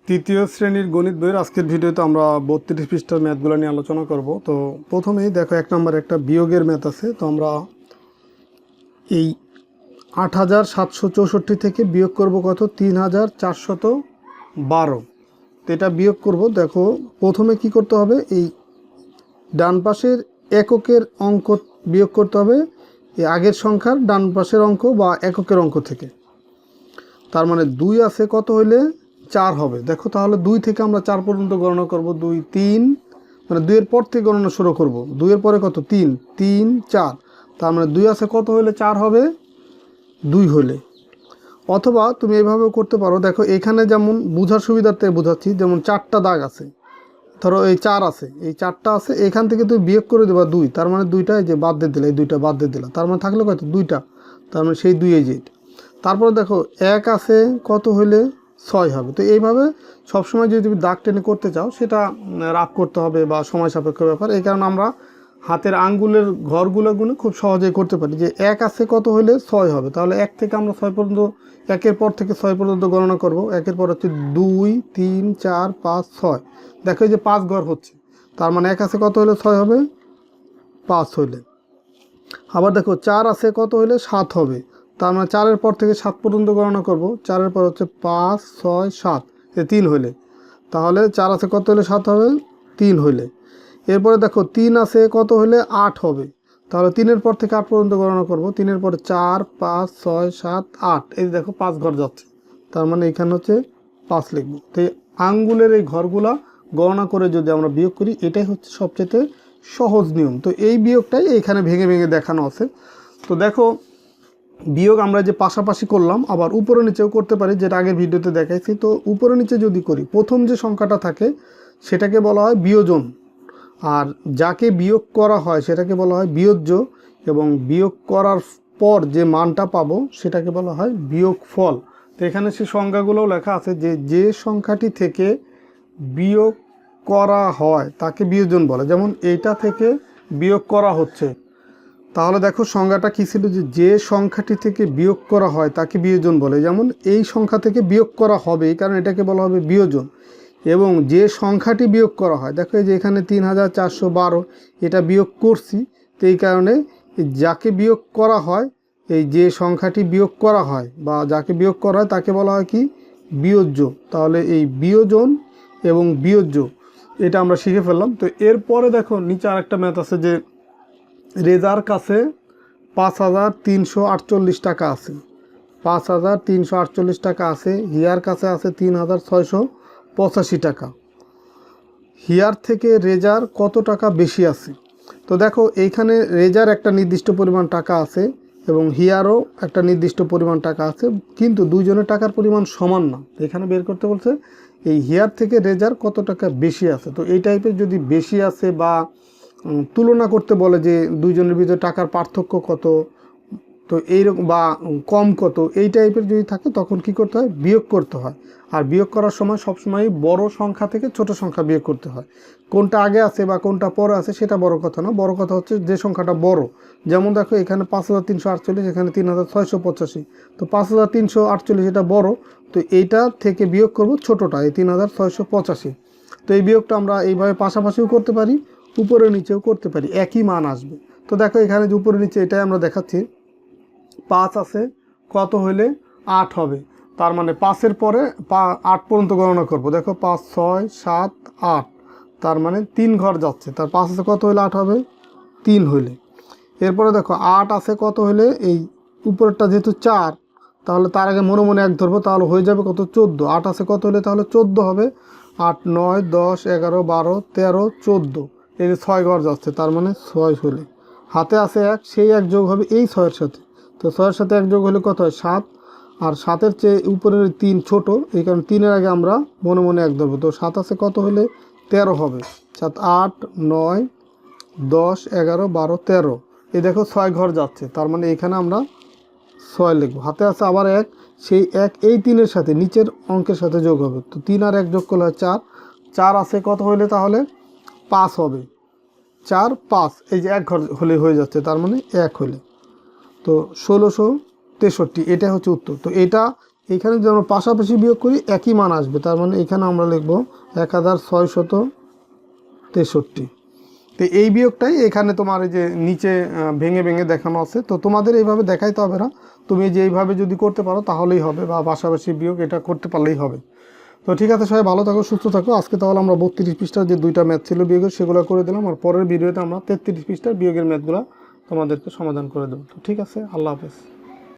তৃতীয় শ্রেণীর গণিত বইয়ের আজকের ভিডিওতে আমরা 32 পৃষ্ঠার ম্যাথগুলো নিয়ে আলোচনা করব। তো প্রথমেই দেখো, এক নম্বরে একটা বিয়োগের ম্যাথ আছে। তো আমরা এই 8764 থেকে বিয়োগ করব কত, 3412। তো এটা বিয়োগ করব। দেখো প্রথমে কি করতে হবে, এই ডান পাশের এককের অঙ্ক বিয়োগ করতে হবে এই আগের সংখ্যার ডান পাশের অঙ্ক বা এককের অঙ্ক থেকে। তার মানে 2 আছে কত হইলে 4 হবে। দেখো তাহলে 2 থেকে আমরা 4 পর্যন্ত গণনা করব। 2 3, মানে 2 এর পর থেকে গণনা শুরু করব। 2 এর পরে কত, 3 3 4। তার মানে 2 আছে কত হইলে 4 হবে, 2 হলে। অথবা তুমি এইভাবেও করতে পারো। দেখো এখানে যেমন বোঝার সুবিধার্থে বোঝাচ্ছি, যেমন 4টা দাগ আছে, ধরো এই 4 আছে, এই 4টা আছে, এখান থেকে তুমি বিয়োগ করে দেবা 2। তার মানে 2টা এই যে বাদ দিয়ে দিলে, এই 2টা বাদ দিয়ে দিলা, তার মানে থাকলো কত, 2টা। তার মানে সেই 2 এই যে। তারপরে দেখো 1 আছে কত হইলে 6 হবে। তো এইভাবে সবসময় যদি তুমি দাগ টেনে করতে চাও, সেটা রাফ করতে হবে বা সময় সাপেক্ষ ব্যাপার। এই কারণে আমরা হাতের আঙ্গুলের ঘরগুলো গুনে খুব সহজেই করতে পারি। যে 1 আছে কত হইলে 6 হবে, তাহলে 1 থেকে আমরা 6 পর্যন্ত, 1-এর পর থেকে 6 পর্যন্ত গণনা করব। 1-এর পর হচ্ছে 2 3 4 5 6। দেখো এই যে 5 ঘর হচ্ছে, তার মানে 1 আছে কত হলে 6 হবে, 5 হইলে। আবার দেখো 4 আছে কত হইলে 7 হবে, তার মানে 4-এর পর থেকে 7 পর্যন্ত গণনা করব। 4-এর পর হচ্ছে 5 6 7, 3 হইলে। তাহলে 4 আছে কত হলে 7 হবে, 3 হইলে। এরপরে দেখো 3 আছে কত হলে 8 হবে, তাহলে 3-এর পর থেকে 8 পর্যন্ত গণনা করব। 3-এর পরে 4 5 6 7 8, এই দেখো 5 ঘর যাচ্ছে, তার মানে এখানে হচ্ছে 5 লিখব। তো এই আঙ্গুলের এই ঘরগুলা গণনা করে যদি আমরা বিয়োগ করি, এটাই হচ্ছে সবচেয়ে সহজ নিয়ম। তো এই বিয়োগটাই এইখানে ভেঙে ভেঙে দেখানো আছে। তো দেখো বিয়োগ আমরা যে পাশাপাশি করলাম, আবার উপরে নিচেও করতে পারি, যেটা আগের ভিডিওতে দেখাইছি। তো উপরে নিচে যদি করি, প্রথম যে সংখ্যাটা থাকে সেটাকে বলা হয় বিয়োজন, আর যাকে বিয়োগ করা হয় সেটাকে বলা হয় বিয়োজ্য, এবং বিয়োগ করার পর যে মানটা পাবো সেটাকে বলা হয় বিয়োগফল। তো এখানে সেই সংখ্যাগুলোও লেখা আছে, যে যে সংখ্যাটি থেকে বিয়োগ করা হয় তাকে বিয়োজন বলে। যেমন এইটা থেকে বিয়োগ করা হচ্ছে, তাহলে দেখো সংজ্ঞাটা কী ছিল, যে যে সংখ্যাটি থেকে বিয়োগ করা হয় তাকে বিয়োজন বলে। যেমন এই সংখ্যা থেকে বিয়োগ করা হবে, এই কারণে এটাকে বলা হবে বিয়োজন। এবং যে সংখ্যাটি বিয়োগ করা হয়, দেখো এই যে এখানে 3412, এটা বিয়োগ করছি, তো এই কারণে যাকে বিয়োগ করা হয়, এই যে সংখ্যাটি বিয়োগ করা হয় বা যাকে বিয়োগ করা হয় তাকে বলা হয় কি, বিয়োজ্য। তাহলে এই বিয়োজন এবং বিয়োজ্য এটা আমরা শিখে ফেললাম। তো এরপরে দেখো নিচে আরেকটা ম্যাথ আছে, যে রেজার কাছে 5348 টাকা আছে, 5348 টাকা আছে। হিয়ার কাছে আছে 3685 টাকা। হিয়ার থেকে রেজার কত টাকা বেশি আছে? তো দেখো এইখানে রেজার একটা নির্দিষ্ট পরিমাণ টাকা আছে এবং হিয়ারও একটা নির্দিষ্ট পরিমাণ টাকা আছে, কিন্তু দুইজনের টাকার পরিমাণ সমান না। এখানে বের করতে বলছে এই হিয়ার থেকে রেজার কত টাকা বেশি আছে। তো এই টাইপের যদি বেশি আছে বা তুলনা করতে বলে যে দুইজনের ভিতরে টাকার পার্থক্য কত, তো এইরকম বা কম কত, এই টাইপের যদি থাকে, তখন কি করতে হয়, বিয়োগ করতে হয়। আর বিয়োগ করার সময় সবসময় বড় সংখ্যা থেকে ছোট সংখ্যা বিয়োগ করতে হয়। কোনটা আগে আছে বা কোনটা পরে আছে সেটা বড় কথা না, বড় কথা হচ্ছে যে সংখ্যাটা বড়। যেমন দেখো এখানে 5348, এখানে 3685। তো 5348 এটা বড়, তো এইটা থেকে বিয়োগ করব ছোটটা, এই 3685। তো এই বিয়োগটা আমরা এইভাবে পাশাপাশিও করতে পারি, উপরে নিচেও করতে পারি, একই মান আসবে। তো দেখো এখানে যে উপরে নিচে এটাই আমরা দেখাচ্ছি। 5 আছে কত হইলে 8 হবে, তার মানে 5-এর পরে 8 পর্যন্ত গণনা করব। দেখো 5 6 7 8, তার মানে 3 ঘর যাচ্ছে, তার 5 আছে কত হইলে 8 হবে, 3 হইলে। এরপরে দেখো 8 আছে কত হইলে, এই উপরেরটা যেহেতু 4, তাহলে তার আগে মনে মনে 1 ধরবো, তাহলে হয়ে যাবে কত, 14। 8 আছে কত হলে, তাহলে 14 হবে। 8 9 10 11 12 13 14, এই যে 6 ঘর যাচ্ছে, তার মানে 6 হলে। হাতে আছে 1, সেই 1 যোগ হবে এই 6-এর সাথে, তো 6-এর সাথে 1 যোগ হলে কত হয়, 7। আর 7-এর চেয়ে উপরের 3 ছোট, এই কারণে 3-এর আগে আমরা মনে মনে 1 ধরবো। তো 7 আছে কত হলে, 13 হবে। 7 8 9 10 11 12 13, এই দেখো 6 ঘর যাচ্ছে, তার মানে এখানে আমরা 6 লিখবো। হাতে আছে আবার 1, সেই 1 এই 3-এর সাথে নিচের অঙ্কের সাথে যোগ হবে, তো 3 আর 1 যোগ করলে হয় 4। 4 আছে কত হলে, তাহলে 5 হবে। 4 5, এই যে 1 ঘর হলে হয়ে যাচ্ছে, তার মানে 1 হলে। তো 1663, এটা হচ্ছে উত্তর। তো এটা এইখানে যদি আমরা পাশাপাশি বিয়োগ করি একই মান আসবে, তার মানে এখানে আমরা লিখব 1663। তো এই বিয়োগটাই এখানে তোমার এই যে নিচে ভেঙে ভেঙে দেখানো আছে। তো তোমাদের এইভাবে দেখাইতে হবে না, তুমি যে এইভাবে যদি করতে পারো তাহলেই হবে, বা পাশাপাশি বিয়োগ এটা করতে পারলেই হবে। তো ঠিক আছে, সবাই ভালো থাকো, সুস্থ থাকো। আজকে তাহলে আমরা 32 পৃষ্ঠার যে 2টা ম্যাথ ছিল বিয়োগের সেগুলো করে দিলাম, আর পরের ভিডিওতে আমরা 33 পৃষ্ঠার বিয়োগের ম্যাথগুলো তোমাদেরকে সমাধান করে দেবো। তো ঠিক আছে, আল্লাহ হাফেজ।